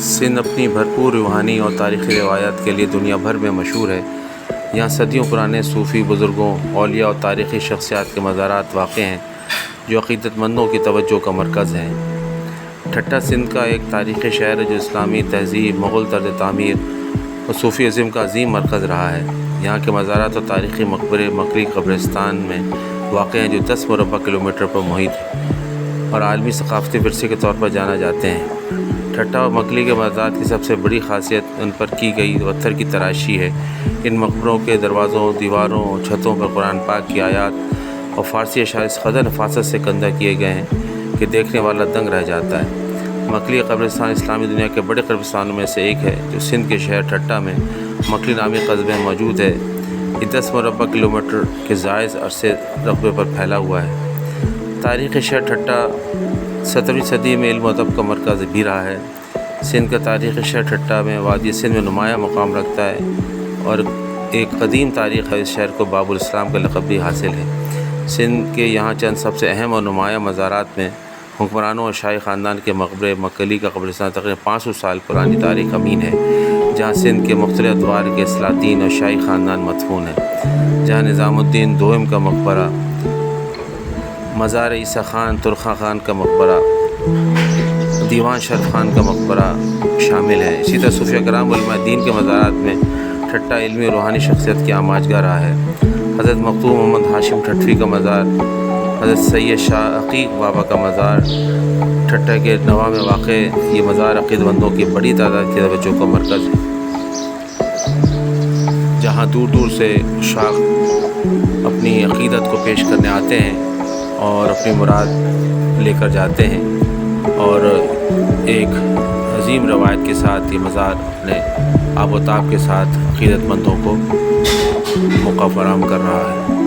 سندھ اپنی بھرپور روحانی اور تاریخی روایات کے لیے دنیا بھر میں مشہور ہے۔ یہاں صدیوں پرانے صوفی بزرگوں، اولیاء اور تاریخی شخصیات کے مزارات واقع ہیں جو عقیدت مندوں کی توجہ کا مرکز ہیں۔ ٹھٹہ سندھ کا ایک تاریخی شہر ہے جو اسلامی تہذیب، مغل طرز تعمیر اور صوفی ازم کا عظیم مرکز رہا ہے۔ یہاں کے مزارات اور تاریخی مقبرے مکری قبرستان میں واقع ہیں جو 10 مربع کلومیٹر پر محیط اور عالمی ثقافتی ورثے کے طور پر جانا جاتے ہیں۔ ٹھٹہ اور مکلی کے مزارات کی سب سے بڑی خاصیت ان پر کی گئی پتھر کی تراشی ہے۔ ان مقبروں کے دروازوں، دیواروں اور چھتوں پر قرآن پاک کی آیات اور فارسی اشعار اس قدر نفاست سے کندہ کیے گئے ہیں کہ دیکھنے والا دنگ رہ جاتا ہے۔ مکلی قبرستان اسلامی دنیا کے بڑے قبرستانوں میں سے ایک ہے جو سندھ کے شہر ٹھٹہ میں مکلی نامی قصبے میں موجود ہے۔ یہ 10 مربع کلومیٹر کے زائد عرصے رقبے پر پھیلا ہوا ہے۔ تاریخی شہر ٹھٹہ 17ویں صدی میں علم و ادب کا مرکز بھی رہا ہے۔ سندھ کا تاریخی شہر ٹھٹہ میں وادی سندھ میں نمایاں مقام رکھتا ہے اور ایک قدیم تاریخ ہے۔ اس شہر کو باب الاسلام کا لقب بھی حاصل ہے۔ سندھ کے یہاں چند سب سے اہم اور نمایاں مزارات میں حکمرانوں اور شاہی خاندان کے مقبرے مکلی کا قبرستان تقریباً 500 سال پرانی تاریخ امین ہے، جہاں سندھ کے مختلف ادوار کے سلاطین اور شاہی خاندان مدفون ہیں، جہاں نظام الدین دوئم کا مقبرہ، مزار عیسیٰ خان ترخاں خان کا مقبرہ، دیوان شرف خان کا مقبرہ شامل ہے۔ اسی طرح صوفیہ کرام علماء دین کے مزارات میں ٹھٹہ علمی اور روحانی شخصیت کی آماج گاہ رہا ہے۔ حضرت مختوم محمد ہاشم ٹھٹوی کا مزار، حضرت سید شاہ عقیق بابا کا مزار ٹھٹہ کے نواح میں واقع یہ مزار عقیدت مندوں کی بڑی تعداد کی توجہ کا مرکز ہے، جہاں دور دور سے عشاق اپنی عقیدت کو پیش کرنے آتے ہیں اور اپنی مراد لے کر جاتے ہیں، اور ایک عظیم روایت کے ساتھ یہ مزار اپنے آب و تاب کے ساتھ عقیدت مندوں کو موقع فراہم کر رہا ہے۔